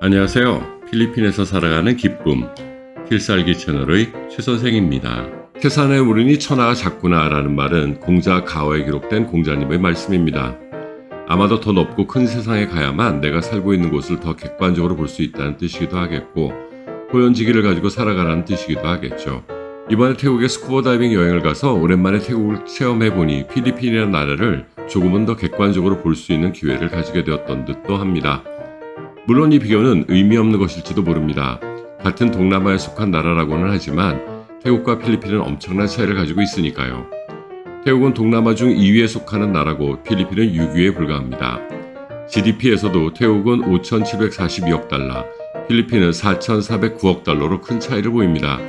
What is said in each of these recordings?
안녕하세요. 필리핀에서 살아가는 기쁨, 필살기 채널의 최 선생입니다. 태산에 오르니 천하가 작구나 라는 말은 공자 가어에 기록된 공자님의 말씀입니다. 아마도 더 넓고 큰 세상에 가야만 내가 살고 있는 곳을 더 객관적으로 볼 수 있다는 뜻이기도 하겠고, 호연지기를 가지고 살아가라는 뜻이기도 하겠죠. 이번에 태국에 스쿠버 다이빙 여행을 가서 오랜만에 태국을 체험해보니 필리핀이라는 나라를 조금은 더 객관적으로 볼 수 있는 기회를 가지게 되었던 듯도 합니다. 물론 이 비교는 의미 없는 것일지도 모릅니다. 같은 동남아에 속한 나라라고는 하지만 태국과 필리핀은 엄청난 차이를 가지고 있으니까요. 태국은 동남아 중 2위에 속하는 나라고 필리핀은 6위에 불과합니다. GDP에서도 태국은 5,742억 달러, 필리핀은 4,409억 달러로 큰 차이를 보입니다.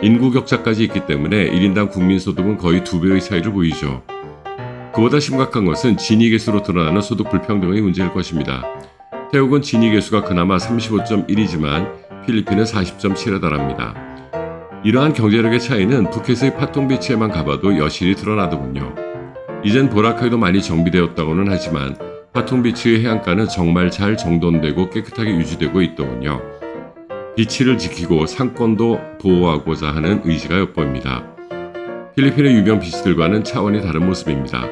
인구 격차까지 있기 때문에 1인당 국민소득은 거의 2배의 차이를 보이죠. 그보다 심각한 것은 지니계수로 드러나는 소득 불평등의 문제일 것입니다. 태국은 지니계수가 그나마 35.1이지만 필리핀은 40.7에 달합니다. 이러한 경제력의 차이는 푸켓의 파통비치에만 가봐도 여실히 드러나더군요. 이젠 보라카이도 많이 정비되었다고는 하지만 파통비치의 해안가는 정말 잘 정돈되고 깨끗하게 유지되고 있더군요. 비치를 지키고 상권도 보호하고자 하는 의지가 엿보입니다. 필리핀의 유명 비치들과는 차원이 다른 모습입니다.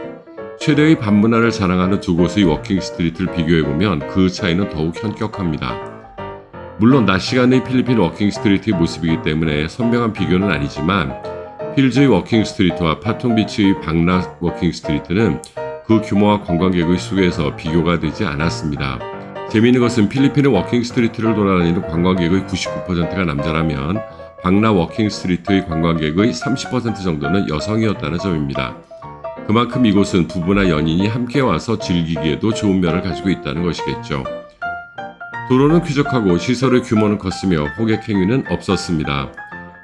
최대의 밤문화를 자랑하는 두 곳의 워킹 스트리트를 비교해보면 그 차이는 더욱 현격합니다. 물론 낮 시간의 필리핀 워킹 스트리트의 모습이기 때문에 선명한 비교는 아니지만 필즈의 워킹 스트리트와 파통비치의 방라 워킹 스트리트는 그 규모와 관광객의 수에서 비교가 되지 않았습니다. 재미있는 것은 필리핀의 워킹 스트리트를 돌아다니는 관광객의 99%가 남자라면 방라 워킹 스트리트의 관광객의 30% 정도는 여성이었다는 점입니다. 그만큼 이곳은 부부나 연인이 함께 와서 즐기기에도 좋은 면을 가지고 있다는 것이겠죠. 도로는 쾌적하고 시설의 규모는 컸으며 호객 행위는 없었습니다.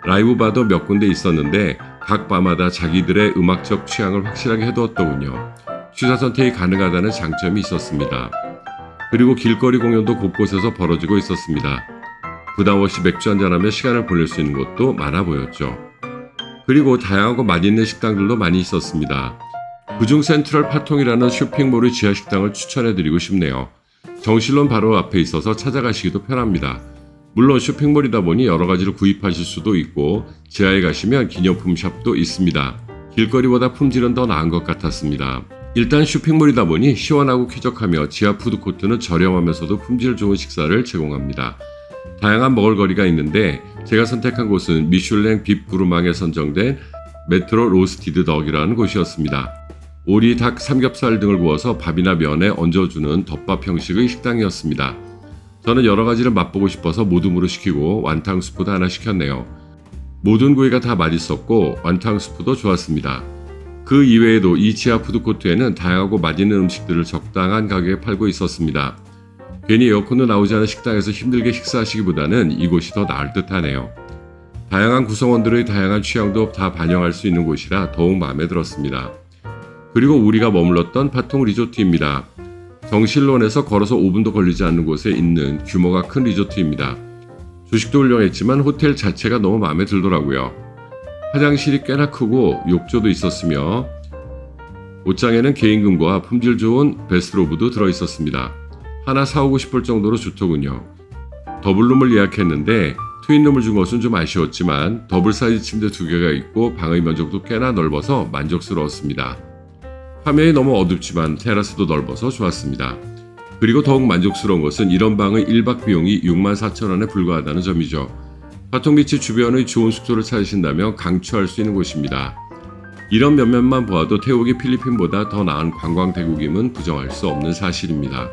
라이브 바도 몇 군데 있었는데 각 바마다 자기들의 음악적 취향을 확실하게 해두었더군요. 취사 선택이 가능하다는 장점이 있었습니다. 그리고 길거리 공연도 곳곳에서 벌어지고 있었습니다. 부담 없이 맥주 한잔하며 시간을 보낼 수 있는 곳도 많아 보였죠. 그리고 다양하고 맛있는 식당들도 많이 있었습니다. 그중 센트럴 파통이라는 쇼핑몰의 지하식당을 추천해드리고 싶네요. 정실론 바로 앞에 있어서 찾아가시기도 편합니다. 물론 쇼핑몰이다 보니 여러 가지를 구입하실 수도 있고 지하에 가시면 기념품 샵도 있습니다. 길거리보다 품질은 더 나은 것 같았습니다. 일단 쇼핑몰이다 보니 시원하고 쾌적하며 지하 푸드코트는 저렴하면서도 품질 좋은 식사를 제공합니다. 다양한 먹을거리가 있는데 제가 선택한 곳은 미슐랭 빕 구르망에 선정된 메트로 로스티드 덕이라는 곳이었습니다. 오리, 닭, 삼겹살 등을 구워서 밥이나 면에 얹어주는 덮밥 형식의 식당이었습니다. 저는 여러 가지를 맛보고 싶어서 모둠으로 시키고 완탕 수프도 하나 시켰네요. 모든 구이가 다 맛있었고 완탕 수프도 좋았습니다. 그 이외에도 이 지하 푸드코트에는 다양하고 맛있는 음식들을 적당한 가격에 팔고 있었습니다. 괜히 에어컨도 나오지 않은 식당에서 힘들게 식사하시기보다는 이곳이 더 나을 듯하네요. 다양한 구성원들의 다양한 취향도 다 반영할 수 있는 곳이라 더욱 마음에 들었습니다. 그리고 우리가 머물렀던 파통 리조트입니다. 정실론에서 걸어서 5분도 걸리지 않는 곳에 있는 규모가 큰 리조트입니다. 조식도 훌륭했지만 호텔 자체가 너무 마음에 들더라고요. 화장실이 꽤나 크고 욕조도 있었으며 옷장에는 개인금고와 품질 좋은 베스트로브도 들어있었습니다. 하나 사오고 싶을 정도로 좋더군요. 더블룸을 예약했는데 트윈룸을 준 것은 좀 아쉬웠지만 더블 사이즈 침대 2개가 있고 방의 면적도 꽤나 넓어서 만족스러웠습니다. 화면이 너무 어둡지만 테라스도 넓어서 좋았습니다. 그리고 더욱 만족스러운 것은 이런 방의 1박 비용이 64,000원에 불과하다는 점이죠. 파통비치 주변의 좋은 숙소를 찾으신다면 강추할 수 있는 곳입니다. 이런 면면만 보아도 태국이 필리핀보다 더 나은 관광대국임은 부정할 수 없는 사실입니다.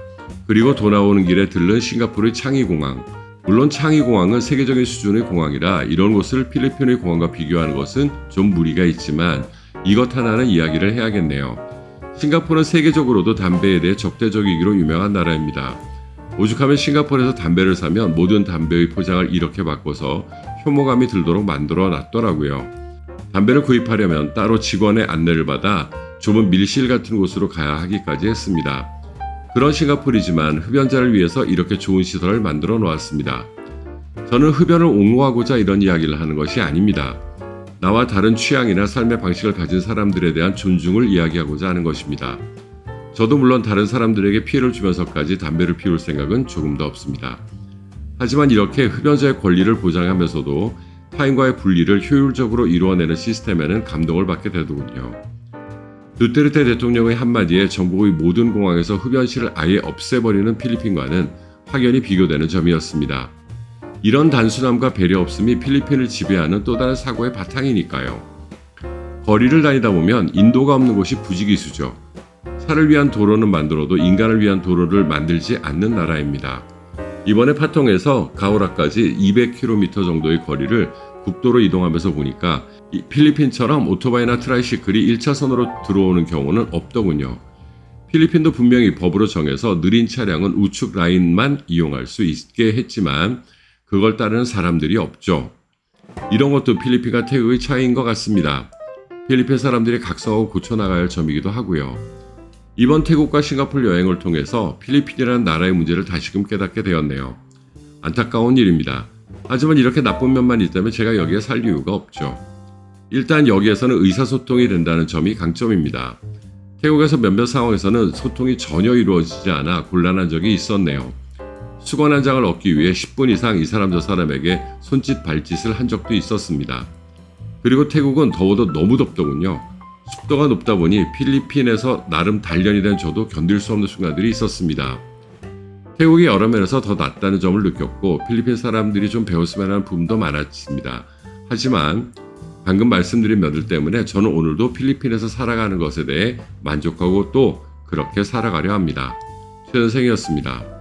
그리고 돌아오는 길에 들른 싱가포르의 창이공항. 물론 창이공항은 세계적인 수준의 공항이라 이런 곳을 필리핀의 공항과 비교하는 것은 좀 무리가 있지만 이것 하나는 이야기를 해야겠네요. 싱가포르는 세계적으로도 담배에 대해 적대적이기로 유명한 나라입니다. 오죽하면 싱가포르에서 담배를 사면 모든 담배의 포장을 이렇게 바꿔서 혐오감이 들도록 만들어 놨더라고요. 담배를 구입하려면 따로 직원의 안내를 받아 좁은 밀실 같은 곳으로 가야 하기까지 했습니다. 그런 싱가포르이지만 흡연자를 위해서 이렇게 좋은 시설을 만들어 놓았습니다. 저는 흡연을 옹호하고자 이런 이야기를 하는 것이 아닙니다. 나와 다른 취향이나 삶의 방식을 가진 사람들에 대한 존중을 이야기하고자 하는 것입니다. 저도 물론 다른 사람들에게 피해를 주면서까지 담배를 피울 생각은 조금도 없습니다. 하지만 이렇게 흡연자의 권리를 보장하면서도 타인과의 분리를 효율적으로 이루어내는 시스템에는 감동을 받게 되더군요. 두테르테 대통령의 한마디에 전국의 모든 공항에서 흡연실을 아예 없애버리는 필리핀과는 확연히 비교되는 점이었습니다. 이런 단순함과 배려 없음이 필리핀을 지배하는 또 다른 사고의 바탕이니까요. 거리를 다니다 보면 인도가 없는 곳이 부지기수죠. 차를 위한 도로는 만들어도 인간을 위한 도로를 만들지 않는 나라입니다. 이번에 파통에서 가오라까지 200km 정도의 거리를 국도로 이동하면서 보니까 필리핀처럼 오토바이나 트라이시클이 1차선으로 들어오는 경우는 없더군요. 필리핀도 분명히 법으로 정해서 느린 차량은 우측 라인만 이용할 수 있게 했지만 그걸 따르는 사람들이 없죠. 이런 것도 필리핀과 태국의 차이인 것 같습니다. 필리핀 사람들이 각성하고 고쳐나가야 할 점이기도 하고요. 이번 태국과 싱가포르 여행을 통해서 필리핀이라는 나라의 문제를 다시금 깨닫게 되었네요. 안타까운 일입니다. 하지만 이렇게 나쁜 면만 있다면 제가 여기에 살 이유가 없죠. 일단 여기에서는 의사소통이 된다는 점이 강점입니다. 태국에서 몇몇 상황에서는 소통이 전혀 이루어지지 않아 곤란한 적이 있었네요. 수건 한 장을 얻기 위해 10분 이상 이 사람 저 사람에게 손짓 발짓을 한 적도 있었습니다. 그리고 태국은 더워도 너무 덥더군요. 습도가 높다 보니 필리핀에서 나름 단련이 된 저도 견딜 수 없는 순간들이 있었습니다. 태국이 여러 면에서 더 낫다는 점을 느꼈고 필리핀 사람들이 좀 배웠으면 하는 부분도 많았습니다. 하지만 방금 말씀드린 면들 때문에 저는 오늘도 필리핀에서 살아가는 것에 대해 만족하고 또 그렇게 살아가려 합니다. 최 선생이었습니다.